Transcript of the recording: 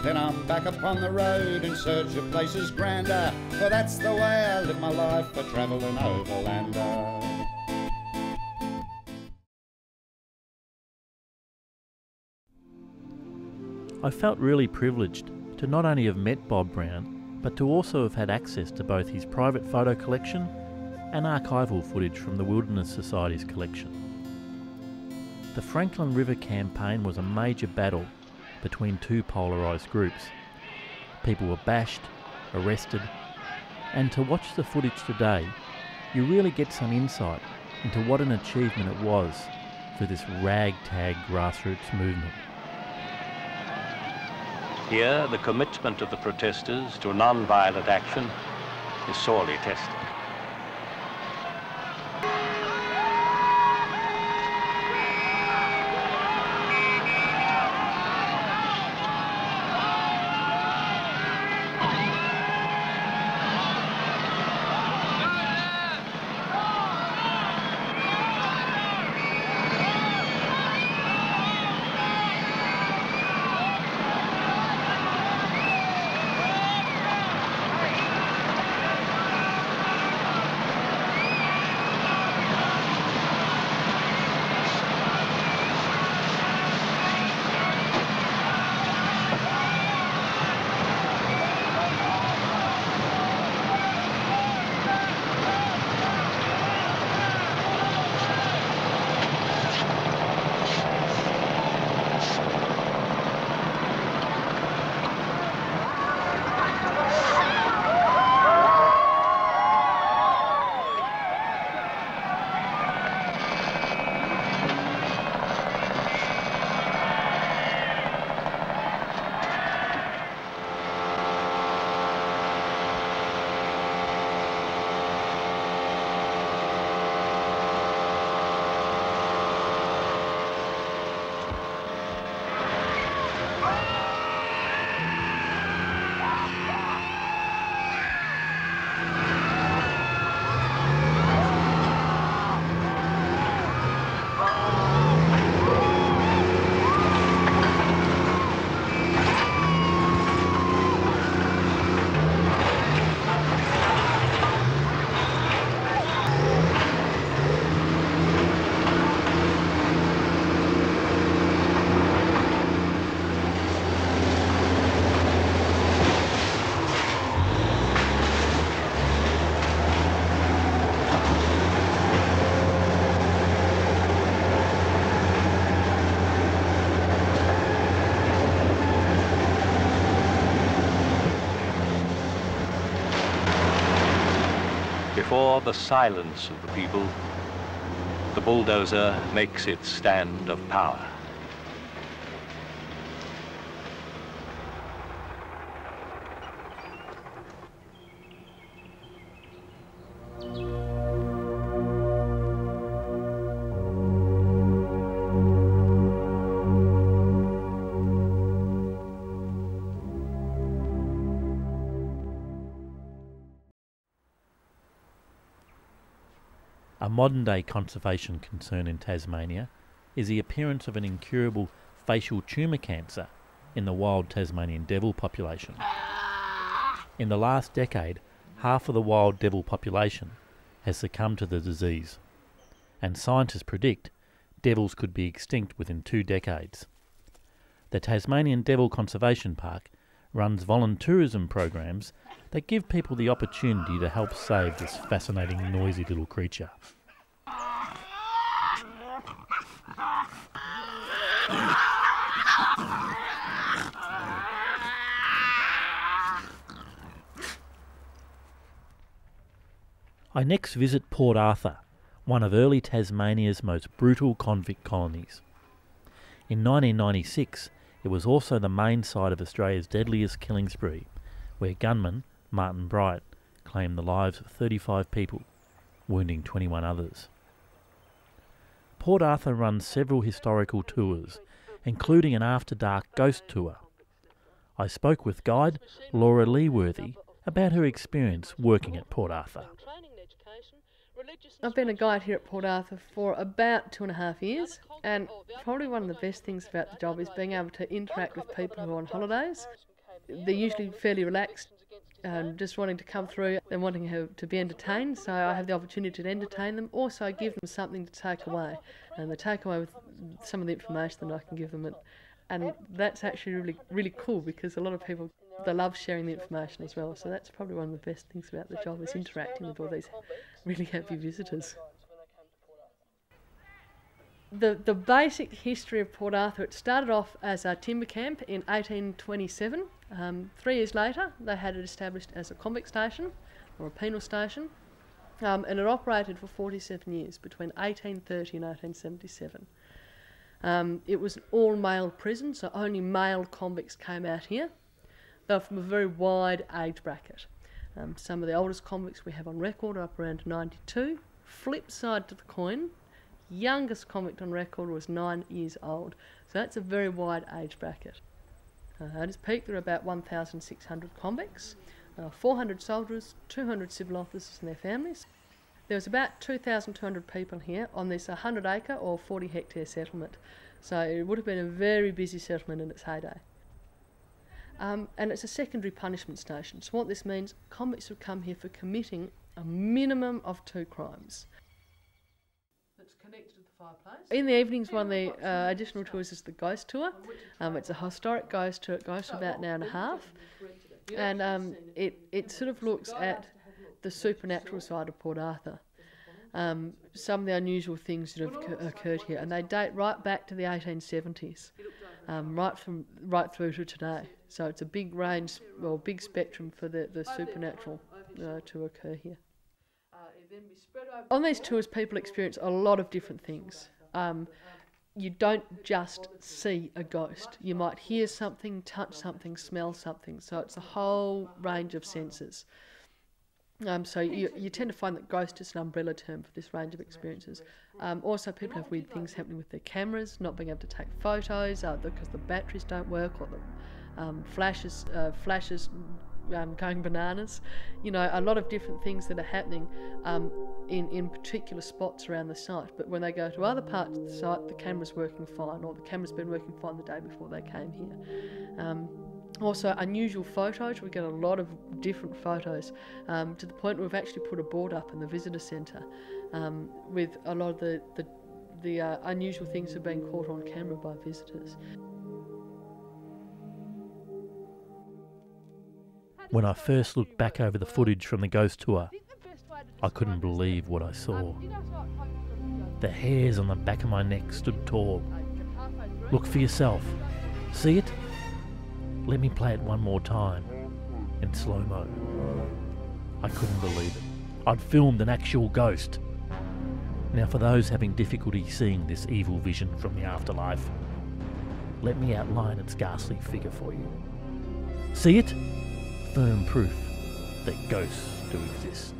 Then I'm back upon the road in search of places grander, for that's the way I live my life, a travelling overlander. I felt really privileged to not only have met Bob Brown, but to also have had access to both his private photo collection and archival footage from the Wilderness Society's collection. The Franklin River campaign was a major battle between two polarised groups. People were bashed, arrested, and to watch the footage today, you really get some insight into what an achievement it was for this ragtag grassroots movement. Here, the commitment of the protesters to non-violent action is sorely tested. Before the silence of the people, the bulldozer makes its stand of power. A modern-day conservation concern in Tasmania is the appearance of an incurable facial tumour cancer in the wild Tasmanian devil population. In the last decade, half of the wild devil population has succumbed to the disease, and scientists predict devils could be extinct within 2 decades. The Tasmanian Devil Conservation Park runs volunteerism programs that give people the opportunity to help save this fascinating, noisy little creature. I next visit Port Arthur, one of early Tasmania's most brutal convict colonies. In 1996, it was also the main site of Australia's deadliest killing spree, where gunman Martin Bright claimed the lives of 35 people, wounding 21 others. Port Arthur runs several historical tours, including an after-dark ghost tour. I spoke with guide Laura Leeworthy about her experience working at Port Arthur. I've been a guide here at Port Arthur for about 2.5 years, and probably one of the best things about the job is being able to interact with people who are on holidays. they're usually fairly relaxed, just wanting to come through and wanting to be entertained, so I have the opportunity to entertain them. Also, I give them something to take away, and they take away with some of the information that I can give them, and that's actually really, really cool, because a lot of people, they love sharing the information as well, so that's probably one of the best things about the job, is interacting with all these really happy visitors. The basic history of Port Arthur, it started off as a timber camp in 1827. 3 years later, they had it established as a convict station, or a penal station, and it operated for 47 years, between 1830 and 1877. It was an all-male prison, so only male convicts came out here. They were from a very wide age bracket. Some of the oldest convicts we have on record are up around 92. Flip side to the coin, youngest convict on record was 9 years old. So that's a very wide age bracket. At its peak, there were about 1,600 convicts, 400 soldiers, 200 civil officers and their families. There was about 2,200 people here on this 100-acre or 40-hectare settlement. So it would have been a very busy settlement in its heyday. And it's a secondary punishment station. So what this means, convicts would come here for committing a minimum of 2 crimes. It's connected to the fireplace. In the evenings, one of the additional tours is the ghost tour. It's a historic ghost tour. It goes for about an hour and a half. And it sort of looks at the supernatural side of Port Arthur. Some of the unusual things that have occurred here, and they date right back to the 1870s, right through to today. So it's a big range, or big spectrum for the supernatural to occur here. On these tours, people experience a lot of different things. You don't just see a ghost. You might hear something, touch something, smell something. So it's a whole range of senses. So you tend to find that ghost is an umbrella term for this range of experiences. Also, people have weird things happening with their cameras, not being able to take photos because the batteries don't work, or the flashes going bananas. You know, a lot of different things that are happening in particular spots around the site. But when they go to other parts of the site, the camera's working fine, or the camera's been working fine the day before they came here. Also, unusual photos. We get a lot of different photos, to the point where we've actually put a board up in the visitor centre with a lot of the unusual things that are being caught on camera by visitors. When I first looked back over the footage from the ghost tour, I couldn't believe what I saw. The hairs on the back of my neck stood tall. Look for yourself. See it? Let me play it one more time, in slow-mo. I couldn't believe it. I'd filmed an actual ghost. Now, for those having difficulty seeing this evil vision from the afterlife, let me outline its ghastly figure for you. See it? Firm proof that ghosts do exist.